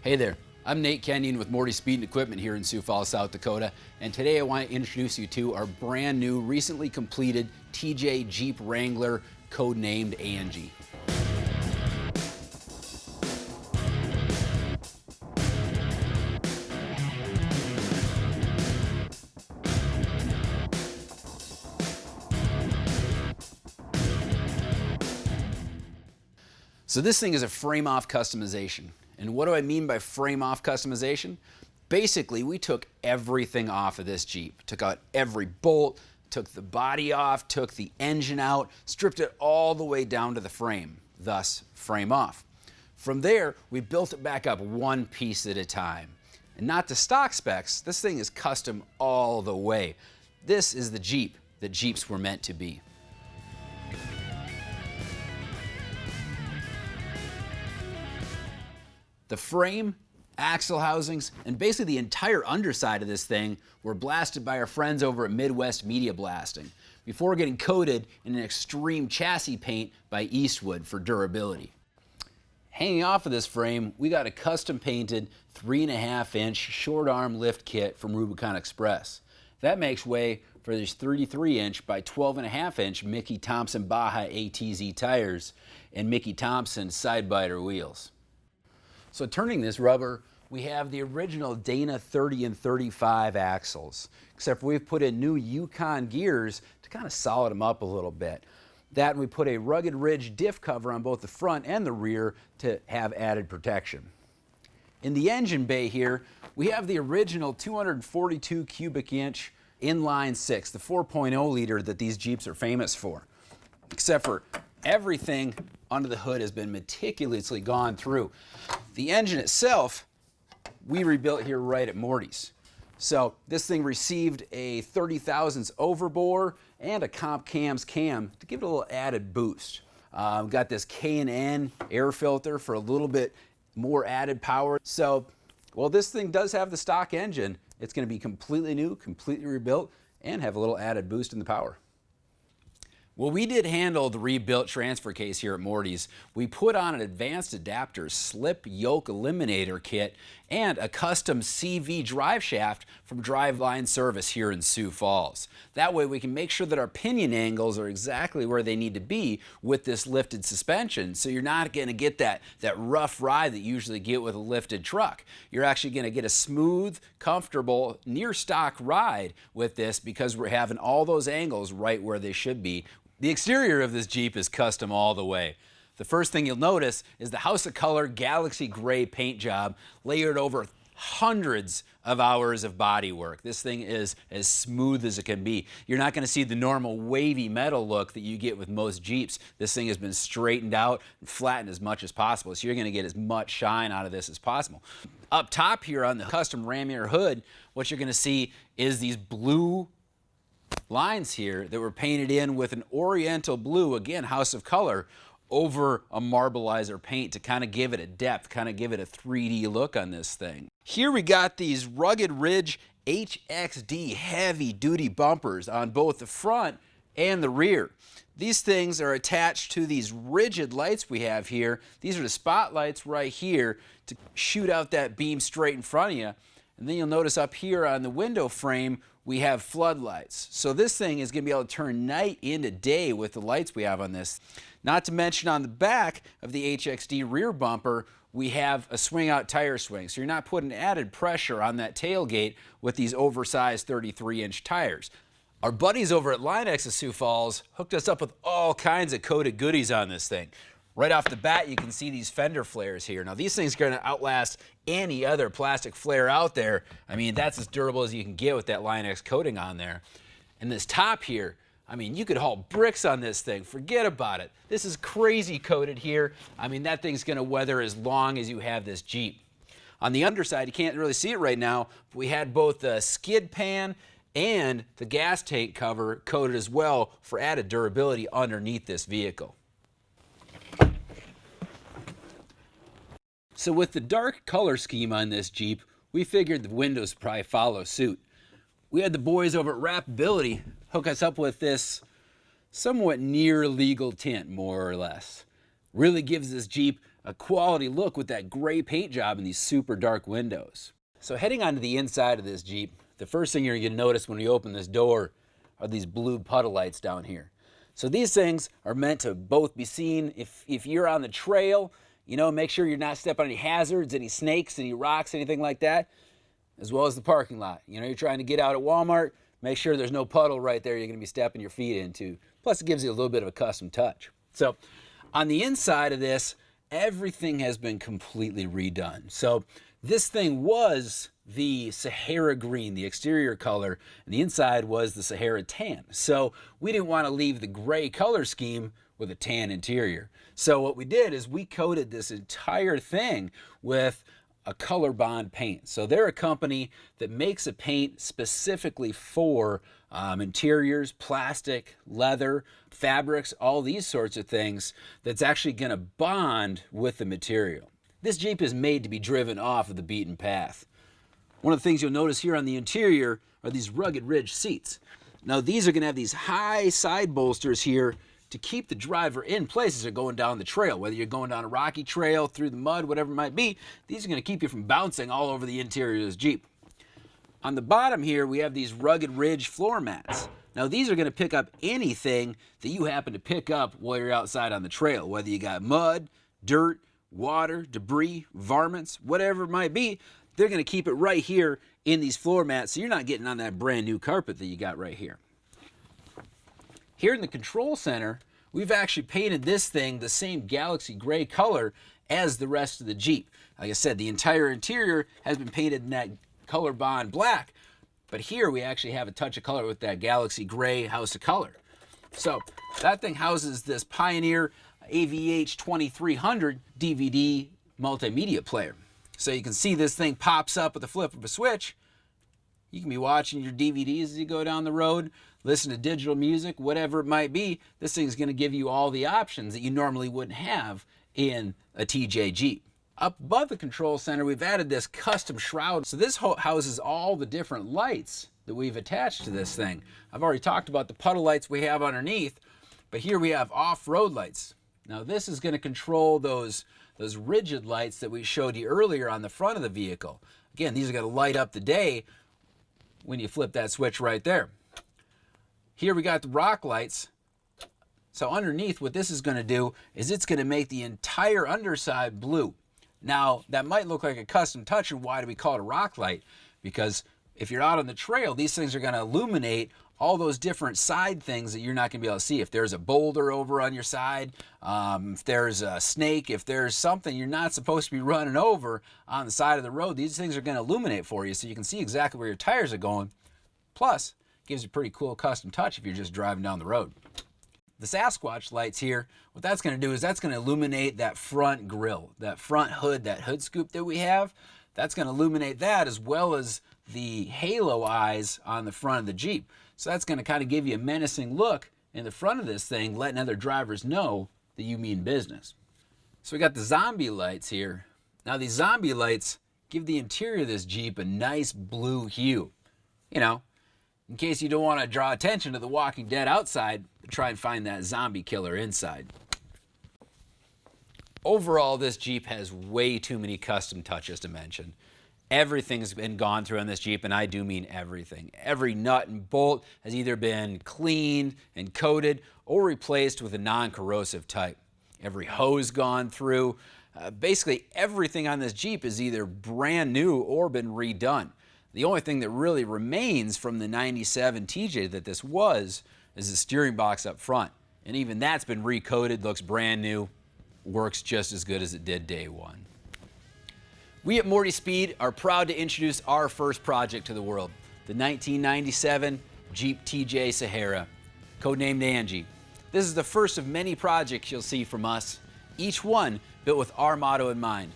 Hey there, I'm Nate Kenyon with Morty Speed and Equipment here in Sioux Falls, South Dakota, and today I want to introduce you to our brand new, recently completed TJ Jeep Wrangler, codenamed Angie. So this thing is a frame-off customization. And what do I mean by frame-off customization? Basically, we took everything off of this Jeep. Took out every bolt, took the body off, took the engine out, stripped it all the way down to the frame, thus frame off. From there, we built it back up one piece at a time. And not to stock specs, this thing is custom all the way. This is the Jeep that Jeeps were meant to be. The frame, axle housings, and basically the entire underside of this thing were blasted by our friends over at Midwest Media Blasting before getting coated in an extreme chassis paint by Eastwood for durability. Hanging off of this frame, we got a custom painted 3.5-inch short arm lift kit from Rubicon Express. That makes way for these 33-inch by 12.5-inch Mickey Thompson Baja ATZ tires and Mickey Thompson side-biter wheels. So turning this rubber, we have the original Dana 30 and 35 axles, except we've put in new Yukon gears to kind of solid them up a little bit. That and we put a Rugged Ridge diff cover on both the front and the rear to have added protection. In the engine bay here, we have the original 242 cubic inch inline six, the 4.0 liter that these Jeeps are famous for, except for everything under the hood has been meticulously gone through. The engine itself, we rebuilt here right at Morty's. So this thing received a 30 thousandths overbore and a Comp Cams cam to give it a little added boost. Got this K&N air filter for a little bit more added power. So, while this thing does have the stock engine, it's going to be completely new, completely rebuilt, and have a little added boost in the power. Well, we did handle the rebuilt transfer case here at Morty's. We put on an advanced adapter slip yoke eliminator kit and a custom CV drive shaft from Driveline Service here in Sioux Falls. That way we can make sure that our pinion angles are exactly where they need to be with this lifted suspension, so you're not going to get that rough ride that you usually get with a lifted truck. You're actually going to get a smooth, comfortable, near stock ride with this because we're having all those angles right where they should be. The exterior of this Jeep is custom all the way. The first thing you'll notice is the House of Color Galaxy Gray paint job layered over hundreds of hours of body work. This thing is as smooth as it can be. You're not going to see the normal wavy metal look that you get with most Jeeps. This thing has been straightened out and flattened as much as possible, so you're going to get as much shine out of this as possible. Up top here on the custom Ramier hood, what you're going to see is these blue lines here that were painted in with an oriental blue, again, House of Color, over a Marbleizer paint to kind of give it a depth, kind of give it a 3D look on this thing. Here we got these Rugged Ridge HXD heavy duty bumpers on both the front and the rear. These things are attached to these rigid lights we have here. These are the spotlights right here to shoot out that beam straight in front of you. And then you'll notice up here on the window frame, we have floodlights. So this thing is going to be able to turn night into day with the lights we have on this. Not to mention on the back of the HXD rear bumper, we have a swing out tire swing. So you're not putting added pressure on that tailgate with these oversized 33-inch tires. Our buddies over at Line-X of Sioux Falls hooked us up with all kinds of coated goodies on this thing. Right off the bat, you can see these fender flares here. Now, these things are going to outlast any other plastic flare out there. I mean, that's as durable as you can get with that Line-X coating on there. And this top here, I mean, you could haul bricks on this thing. Forget about it. This is crazy coated here. I mean, that thing's gonna weather as long as you have this Jeep. On the underside, you can't really see it right now, but we had both the skid pan and the gas tank cover coated as well for added durability underneath this vehicle. So with the dark color scheme on this Jeep, we figured the windows would probably follow suit. We had the boys over at Wrapability hook us up with this somewhat near legal tint, more or less. Really gives this Jeep a quality look with that gray paint job and these super dark windows. So heading onto the inside of this Jeep, the first thing you're going to notice when you open this door are these blue puddle lights down here. So these things are meant to both be seen if you're on the trail, you know, make sure you're not stepping on any hazards, any snakes, any rocks, anything like that, as well as the parking lot. You know, you're trying to get out at Walmart, make sure there's no puddle right there you're going to be stepping your feet into. Plus, it gives you a little bit of a custom touch. So on the inside of this, everything has been completely redone. So this thing was the Sahara green, the exterior color, and the inside was the Sahara tan. So we didn't want to leave the gray color scheme with a tan interior. So what we did is we coated this entire thing with a ColorBond paint. So they're a company that makes a paint specifically for interiors, plastic, leather, fabrics, all these sorts of things that's actually going to bond with the material. This Jeep is made to be driven off of the beaten path. One of the things you'll notice here on the interior are these rugged ridge seats. Now these are going to have these high side bolsters here to keep the driver in place as they're going down the trail. Whether you're going down a rocky trail, through the mud, whatever it might be, these are going to keep you from bouncing all over the interior of this Jeep. On the bottom here, we have these rugged ridge floor mats. Now these are going to pick up anything that you happen to pick up while you're outside on the trail. Whether you got mud, dirt, water, debris, varmints, whatever it might be, they're going to keep it right here in these floor mats so you're not getting on that brand new carpet that you got right here. Here in the control center, we've actually painted this thing the same Galaxy gray color as the rest of the Jeep. Like I said, the entire interior has been painted in that ColorBond black, but here we actually have a touch of color with that Galaxy gray House of Color. So that thing houses this Pioneer AVH 2300 DVD multimedia player. So you can see this thing pops up with the flip of a switch. You can be watching your DVDs as you go down the road, listen to digital music, whatever it might be. This thing's going to give you all the options that you normally wouldn't have in a TJ Jeep. Up above the control center, we've added this custom shroud. So this houses all the different lights that we've attached to this thing. I've already talked about the puddle lights we have underneath, but here we have off-road lights. Now this is going to control those rigid lights that we showed you earlier on the front of the vehicle. Again, these are going to light up the day when you flip that switch right there. Here we got the rock lights. So underneath, what this is going to do is it's going to make the entire underside blue. Now, that might look like a custom touch, and why do we call it a rock light? Because if you're out on the trail, these things are going to illuminate all those different side things that you're not going to be able to see. If there's a boulder over on your side, if there's a snake, if there's something you're not supposed to be running over on the side of the road, these things are going to illuminate for you so you can see exactly where your tires are going. Plus, it gives you a pretty cool custom touch if you're just driving down the road. The Sasquatch lights here, what that's going to do is that's going to illuminate that front grille, that front hood, that hood scoop that we have. That's going to illuminate that as well as the halo eyes on the front of the Jeep. So that's going to kind of give you a menacing look in the front of this thing, letting other drivers know that you mean business. So we got the zombie lights here. Now these zombie lights give the interior of this Jeep a nice blue hue. You know, in case you don't want to draw attention to the Walking Dead outside, try and find that zombie killer inside. Overall, this Jeep has way too many custom touches to mention. Everything's been gone through on this Jeep, and I do mean everything. Every nut and bolt has either been cleaned and coated or replaced with a non-corrosive type. Every hose gone through. Basically, everything on this Jeep is either brand new or been redone. The only thing that really remains from the 97 TJ that this was is the steering box up front. And even that's been recoated, looks brand new, works just as good as it did day one. We at Morty Speed are proud to introduce our first project to the world, the 1997 Jeep TJ Sahara. codenamed Angie. This is the first of many projects you'll see from us, each one built with our motto in mind.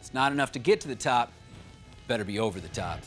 It's not enough to get to the top, better be over the top.